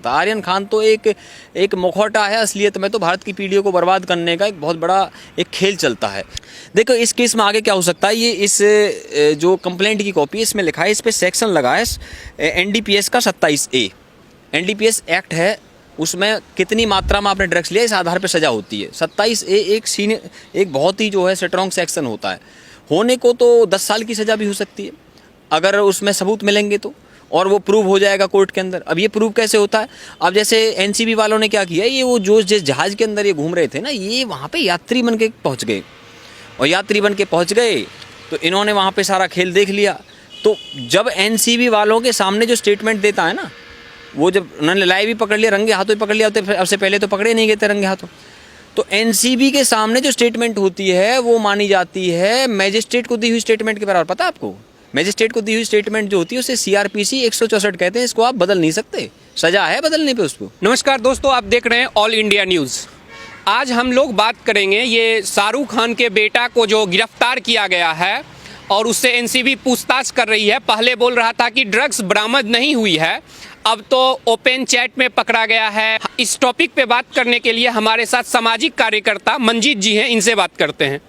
आर्यन खान तो एक मुखौटा है असलियत में, तो भारत की पीढ़ियों को बर्बाद करने का एक बहुत बड़ा एक खेल चलता है। देखो इस केस में आगे क्या हो सकता है, ये इस जो कंप्लेंट की कॉपी इसमें लिखा है, इस पे सेक्शन लगा है NDPS का 27A NDPS एक्ट है, उसमें कितनी मात्रा में आपने ड्रग्स लिया इस आधार पर सजा होती है। 27A एक बहुत ही जो है स्ट्रॉन्ग सेक्शन होता है, होने को तो 10 साल की सज़ा भी हो सकती है अगर उसमें सबूत मिलेंगे तो, और वो प्रूव हो जाएगा कोर्ट के अंदर। अब ये प्रूव कैसे होता है, अब जैसे NCB वालों ने क्या किया, ये वो जो जिस जहाज़ के अंदर ये घूम रहे थे ना, ये वहाँ पे यात्री बन के पहुँच गए, और यात्री बन के पहुँच गए तो इन्होंने वहाँ पे सारा खेल देख लिया। तो जब NCB वालों के सामने जो स्टेटमेंट देता है ना, वो जब उन्होंने लाइव भी पकड़ लिया, रंगे हाथों ही पकड़ लिया, तो उससे पहले तो पकड़े नहीं गए थे रंगे हाथों, तो NCB के सामने जो स्टेटमेंट होती है वो मानी जाती है मैजिस्ट्रेट को दी हुई स्टेटमेंट के बराबर। पता है आपको, मैजिस्ट्रेट को दी हुई स्टेटमेंट जो होती है उसे CRPC 164 कहते हैं, इसको आप बदल नहीं सकते, सजा है बदलने पे उसको। नमस्कार दोस्तों, आप देख रहे हैं ऑल इंडिया न्यूज़। आज हम लोग बात करेंगे ये शाहरुख खान के बेटा को जो गिरफ्तार किया गया है और उससे NCB पूछताछ कर रही है। पहले बोल रहा था कि ड्रग्स बरामद नहीं हुई है, अब तो ओपन चैट में पकड़ा गया है। इस टॉपिक पे बात करने के लिए हमारे साथ सामाजिक कार्यकर्ता मंजीत जी हैं, इनसे बात करते हैं।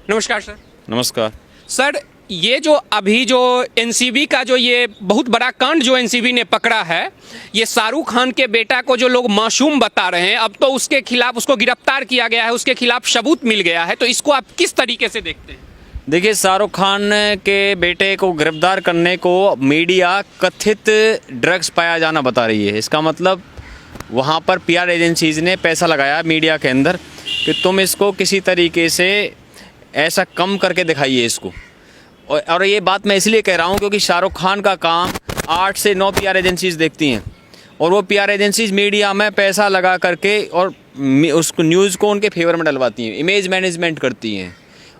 नमस्कार सर। नमस्कार सर, ये जो अभी जो NCB का जो ये बहुत बड़ा कांड जो NCB ने पकड़ा है, ये शाहरुख खान के बेटा को जो लोग मासूम बता रहे हैं, अब तो उसके खिलाफ उसको गिरफ्तार किया गया है, उसके खिलाफ सबूत मिल गया है, तो इसको आप किस तरीके से देखते हैं? देखिए, शाहरुख खान के बेटे को गिरफ्तार करने को मीडिया कथित ड्रग्स पाया जाना बता रही है। इसका मतलब वहाँ पर PR एजेंसीज ने पैसा लगाया मीडिया के अंदर कि तुम इसको किसी तरीके से ऐसा कम करके दिखाइए इसको। और ये बात मैं इसलिए कह रहा हूँ क्योंकि शाहरुख खान का काम 8 से 9 PR एजेंसीज देखती हैं, और वो PR एजेंसीज मीडिया में पैसा लगा करके और उसको न्यूज़ को उनके फेवर में डलवाती हैं, इमेज मैनेजमेंट करती हैं।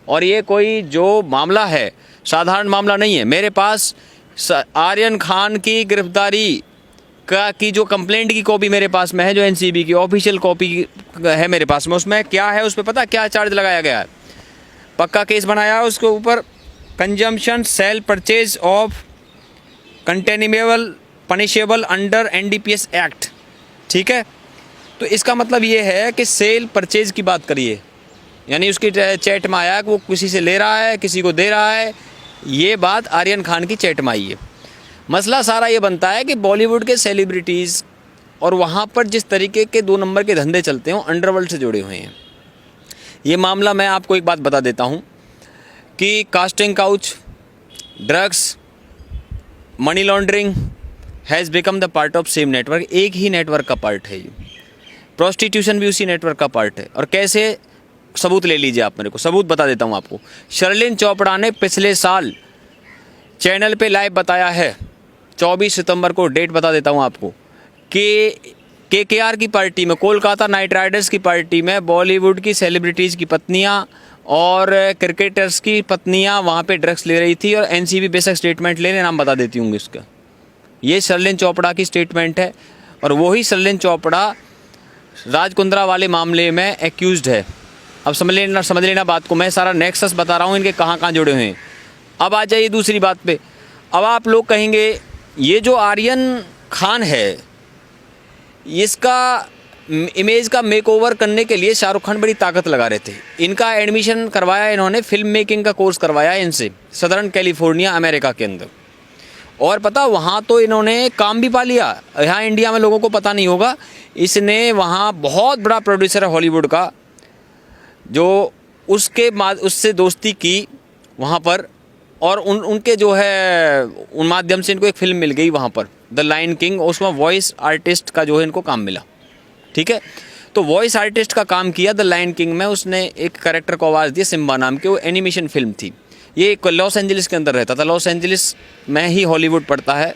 और ये कोई जो मामला है साधारण मामला नहीं है। मेरे पास आर्यन खान की गिरफ्तारी की जो कंप्लेंट की कॉपी मेरे पास में है, जो NCB की ऑफिशियल कॉपी है मेरे पास में, उसमें क्या है, उस पर पता क्या चार्ज लगाया गया है, पक्का केस बनाया है उसके ऊपर, consumption sale purchase of containable punishable under NDPS act. ठीक है, तो इसका मतलब ये है कि सेल परचेज की बात करिए, यानी उसकी चैट में आया कि वो किसी से ले रहा है, किसी को दे रहा है, ये बात आर्यन खान की चैट में आई है। मसला सारा ये बनता है कि बॉलीवुड के सेलिब्रिटीज़ और वहाँ पर जिस तरीके के 2 नंबर के धंधे चलते हैं, अंडरवर्ल्ड से जुड़े हुए हैं। ये मामला मैं आपको एक बात बता देता हूँ कि casting couch, drugs, money laundering has become the part of same network. एक ही नेटवर्क का पार्ट है ये, प्रोस्टिट्यूशन भी उसी नेटवर्क का पार्ट है। और कैसे, सबूत ले लीजिए आप, मेरे को सबूत बता देता हूँ आपको। शर्लिन चोपड़ा ने पिछले साल चैनल पे लाइव बताया है, 24 सितंबर को, डेट बता देता हूँ आपको, कि KKR की पार्टी में, कोलकाता नाइट राइडर्स की पार्टी में बॉलीवुड की सेलिब्रिटीज़ की पत्नियाँ और क्रिकेटर्स की पत्नियाँ वहाँ पे ड्रग्स ले रही थी। और NCB बेशक स्टेटमेंट लेने, नाम बता देती हूँ इसका, ये शर्लिन चोपड़ा की स्टेटमेंट है। और वही शर्लिन चोपड़ा राज कुंद्रा वाले मामले में एक्यूज्ड है। अब समझ लेना बात को, मैं सारा नेक्सस बता रहा हूँ इनके कहाँ कहाँ जुड़े हुए हैं। अब आ जाइए दूसरी बात पे। अब आप लोग कहेंगे ये जो आर्यन खान है, इसका इमेज का मेकओवर करने के लिए शाहरुख खान बड़ी ताकत लगा रहे थे। इनका एडमिशन करवाया इन्होंने, फिल्म मेकिंग का कोर्स करवाया इनसे सदर्न कैलिफोर्निया अमेरिका के अंदर। और पता, वहाँ तो इन्होंने काम भी पा लिया। यहाँ इंडिया में लोगों को पता नहीं होगा, इसने वहाँ बहुत बड़ा प्रोड्यूसर है हॉलीवुड का, जो उससे दोस्ती की वहाँ पर, और उनके जो है उन माध्यम से इनको एक फ़िल्म मिल गई वहाँ पर, द लायन किंग। उसमें वॉइस आर्टिस्ट का जो है इनको काम मिला। ठीक है, तो वॉइस आर्टिस्ट का काम किया द लायन किंग में, उसने एक कैरेक्टर को आवाज़ दी सिम्बा नाम की, वो एनिमेशन फिल्म थी। ये एक लॉस एंजलिस के अंदर रहता था, लॉस एंजलिस में ही हॉलीवुड पड़ता है।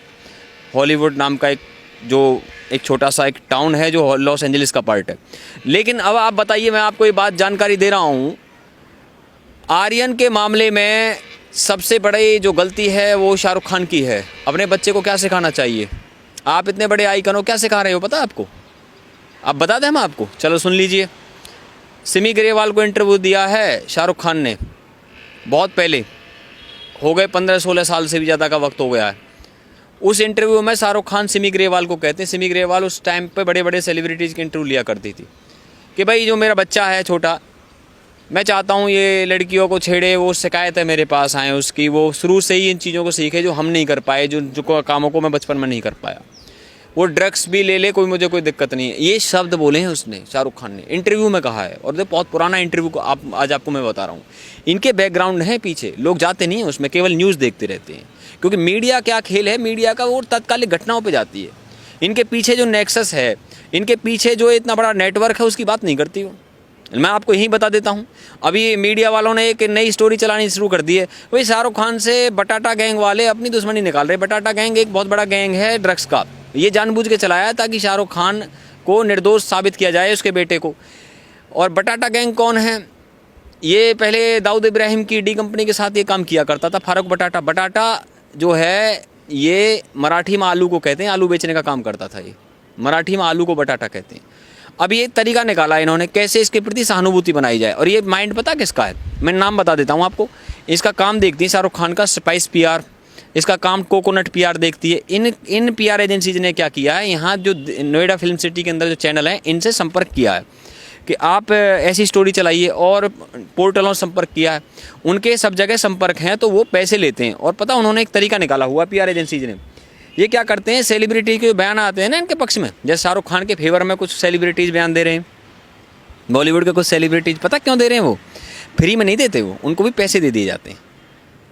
हॉलीवुड नाम का एक छोटा सा एक टाउन है जो लॉस एंजलिस का पार्ट है। लेकिन अब आप बताइए, मैं आपको ये बात जानकारी दे रहा हूँ, आर्यन के मामले में सबसे बड़ी जो गलती है वो शाहरुख खान की है। अपने बच्चे को क्या सिखाना चाहिए? आप इतने बड़े आइकन हो, क्या सिखा रहे हो पता है आपको? आप बता दें हम आपको, चलो सुन लीजिए। सिमी ग्रेवाल को इंटरव्यू दिया है शाहरुख खान ने, बहुत पहले, हो गए 15-16 साल से भी ज़्यादा का वक्त हो गया है। उस इंटरव्यू में शाहरुख खान सिमी ग्रेवाल को कहते हैं, सिमी ग्रेवाल उस टाइम पे बड़े बड़े सेलिब्रिटीज़ के इंटरव्यू लिया करती थी कि भाई जो मेरा बच्चा है छोटा, मैं चाहता हूँ ये लड़कियों को छेड़े, वो शिकायत है मेरे पास आए उसकी, वो शुरू से ही इन चीज़ों को सीखे जो हम नहीं कर पाए, जो कामों को मैं बचपन में नहीं कर पाया, वो ड्रग्स भी ले ले, मुझे कोई दिक्कत नहीं है। ये शब्द बोले हैं उसने, शाहरुख खान ने इंटरव्यू में कहा है। और देखो बहुत पुराना इंटरव्यू को आज आपको मैं बता रहा हूँ। इनके बैकग्राउंड है पीछे, लोग जाते नहीं हैं उसमें, केवल न्यूज़ देखते रहते हैं, क्योंकि मीडिया क्या खेल है, मीडिया का वो तत्कालिक घटनाओं पर जाती है। इनके पीछे जो नेक्सस है, इनके पीछे जो इतना बड़ा नेटवर्क है, उसकी बात नहीं करती वो। मैं आपको यहीं बता देता हूँ, अभी मीडिया वालों ने एक नई स्टोरी चलानी शुरू कर दी है। वही शाहरुख खान से बटाटा गैंग वाले अपनी दुश्मनी निकाल रहे। बटाटा गैंग एक बहुत बड़ा गैंग है ड्रग्स का, ये जानबूझ के चलाया ताकि शाहरुख खान को निर्दोष साबित किया जाए, उसके बेटे को। और बटाटा गैंग कौन है? ये पहले दाऊद इब्राहिम की डी कंपनी के साथ ये काम किया करता था, फारूक बटाटा। बटाटा जो है ये मराठी में आलू को कहते हैं, आलू बेचने का काम करता था ये, मराठी में आलू को बटाटा कहते हैं। अब ये तरीका निकाला इन्होंने कैसे इसके प्रति सहानुभूति बनाई जाए। और ये माइंड पता किसका है? मैं नाम बता देता हूँ आपको। इसका काम देखती है शाहरुख खान का स्पाइस पीआर, इसका काम कोकोनट पीआर देखती है। इन पीआर एजेंसीज ने क्या किया है, यहाँ जो नोएडा फिल्म सिटी के अंदर जो चैनल है, इनसे संपर्क किया है कि आप ऐसी स्टोरी चलाइए, और पोर्टलों से संपर्क किया है। उनके सब जगह संपर्क हैं, तो वो पैसे लेते हैं। और पता उन्होंने एक तरीका निकाला हुआ पीआर एजेंसीज ने। ये क्या करते हैं, सेलिब्रिटी के बयान आते हैं ना इनके पक्ष में, जैसे शाहरुख खान के फेवर में कुछ सेलिब्रिटीज़ बयान दे रहे हैं, बॉलीवुड के कुछ सेलिब्रिटीज़, पता क्यों दे रहे हैं? वो फ्री में नहीं देते, वो उनको भी पैसे दे दिए जाते हैं।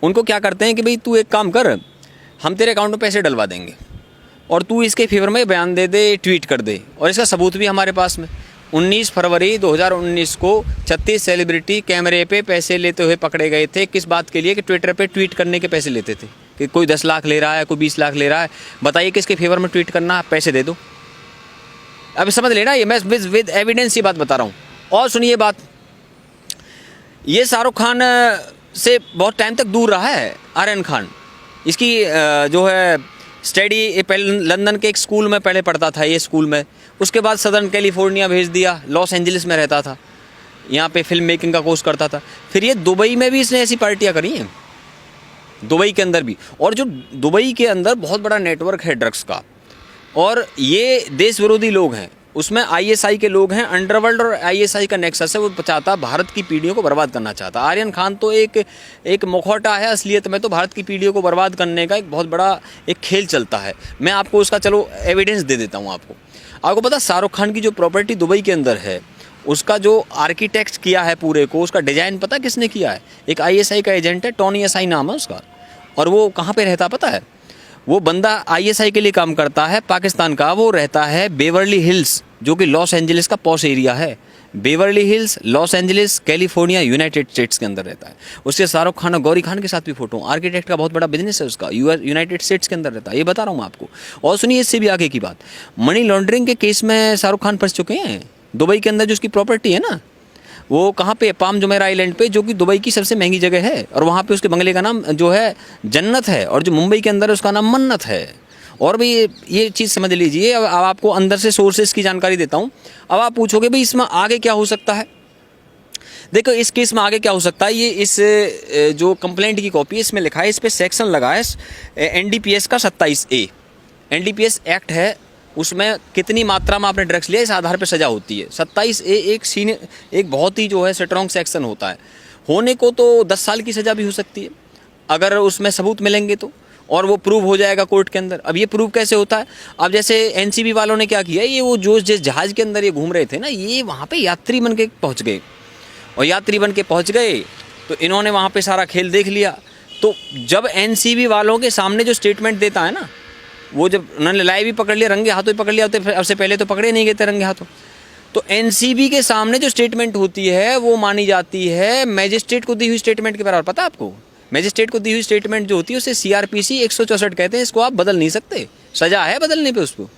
उनको क्या करते हैं कि भाई तू एक काम कर, हम तेरे अकाउंट में पैसे डलवा देंगे और तू इसके फेवर में बयान दे दे, ट्वीट कर दे। और इसका सबूत भी हमारे पास में 19 फरवरी 2019 को 36 सेलिब्रिटी कैमरे पे पैसे लेते हुए पकड़े गए थे। किस बात के लिए? कि ट्विटर पे ट्वीट करने के पैसे लेते थे, कि कोई 10 लाख ले रहा है, कोई 20 लाख ले रहा है, बताइए किसके फेवर में ट्वीट करना, पैसे दे दो। अब समझ लेना, ये मैं विद एविडेंस ये बात बता रहा हूँ। और सुनिए बात, ये शाहरुख खान से बहुत टाइम तक दूर रहा है आर्यन खान। इसकी जो है स्टडी पहले लंदन के एक स्कूल में पहले पढ़ता था ये स्कूल में, उसके बाद सदर्न कैलिफोर्निया भेज दिया, लॉस एंजलिस में रहता था, यहाँ पे फिल्म मेकिंग का कोर्स करता था। फिर ये दुबई में भी इसने ऐसी पार्टियाँ करी हैं, दुबई के अंदर भी। और जो दुबई के अंदर बहुत बड़ा नेटवर्क है ड्रग्स का, और ये देश विरोधी लोग हैं, उसमें आईएसआई के लोग हैं, अंडरवर्ल्ड और आईएसआई का नेक्सस है। वो चाहता भारत की पीढ़ियों को बर्बाद करना चाहता। आर्यन खान तो एक मुखौटा है, असलियत में तो भारत की पीढ़ियों को बर्बाद करने का एक बहुत बड़ा एक खेल चलता है। मैं आपको उसका चलो एविडेंस दे देता हूँ आपको पता शाहरुख खान की जो प्रॉपर्टी दुबई के अंदर है, उसका जो आर्किटेक्ट किया है पूरे को, उसका डिज़ाइन पता किसने किया है? एक आईएसआई का एजेंट है, टॉनी एसआई नाम है उसका। और वो कहाँ पे रहता पता है? वो बंदा आईएसआई के लिए काम करता है, पाकिस्तान का। वो रहता है बेवर्ली हिल्स, जो कि लॉस एंजलिस का पॉश एरिया है। Beverly hills, Los Angeles, California, United states के अंदर रहता है। उससे शाहरुख खान और गौरी खान के साथ भी फोटो, आर्किटेक्ट का बहुत बड़ा बिजनेस है उसका, यूनाइटेड स्टेट्स के अंदर रहता है। ये बता रहा हूँ मैं आपको। और सुनिए इससे भी आगे की बात, मनी लॉन्ड्रिंग के केस में शाहरुख खान फंस चुके हैं। दुबई के अंदर जो उसकी प्रॉपर्टी है ना, वो कहाँ पे? पाम जुमेरा आइलैंड पे, जो कि दुबई की सबसे महंगी जगह है। और वहाँ पे उसके बंगले का नाम जो है जन्नत है, और जो मुंबई के अंदर है उसका नाम मन्नत है। और भी ये चीज़ समझ लीजिए। अब आपको अंदर से सोर्सेज की जानकारी देता हूँ। अब आप पूछोगे भाई इसमें आगे क्या हो सकता है? देखो इस केस में आगे क्या हो सकता है, ये इस जो कंप्लेंट की कॉपी है इसमें लिखा है, इस पर सेक्शन लगा है एनडीपीएस का 27A। एनडीपीएस एक्ट है, उसमें कितनी मात्रा में आपने ड्रग्स लिया इस आधार पर सज़ा होती है। 27A एक बहुत ही जो है स्ट्रॉन्ग सेक्शन होता है। होने को तो 10 साल की सज़ा भी हो सकती है अगर उसमें सबूत मिलेंगे तो, और वो प्रूव हो जाएगा कोर्ट के अंदर। अब ये प्रूव कैसे होता है? अब जैसे एनसीबी वालों ने क्या किया, ये वो जो जिस जहाज़ के अंदर ये घूम रहे थे ना, ये वहाँ पे यात्री बन के पहुँच गए। और यात्री बन के पहुँच गए तो इन्होंने वहाँ पे सारा खेल देख लिया। तो जब एनसीबी वालों के सामने जो स्टेटमेंट देता है ना, वो जब उन्होंने लाइव भी पकड़ लिया, रंगे हाथों ही पकड़ लिया, अब से पहले तो पकड़े नहीं गए थे रंगे हाथों। तो एनसीबी के सामने जो स्टेटमेंट होती है वो मानी जाती है मैजिस्ट्रेट को दी हुई स्टेटमेंट के बराबर। पता है आपको? मैजिस्ट्रेट को दी हुई स्टेटमेंट जो होती है उसे सीआरपीसी 164 कहते हैं। इसको आप बदल नहीं सकते, सजा है बदलने पे उसको।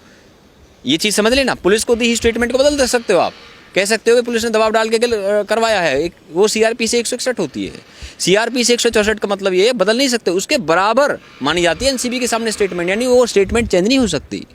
ये चीज़ समझ लेना। पुलिस को दी हुई स्टेटमेंट को बदल सकते हो आप, कह सकते हो कि पुलिस ने दबाव डाल के करवाया है, वो सीआरपीसी 161 होती है। सीआरपीसी 164 का मतलब ये है बदल नहीं सकते, उसके बराबर मानी जाती है एनसीबी के सामने स्टेटमेंट, यानी वो स्टेटमेंट चेंज नहीं हो सकती।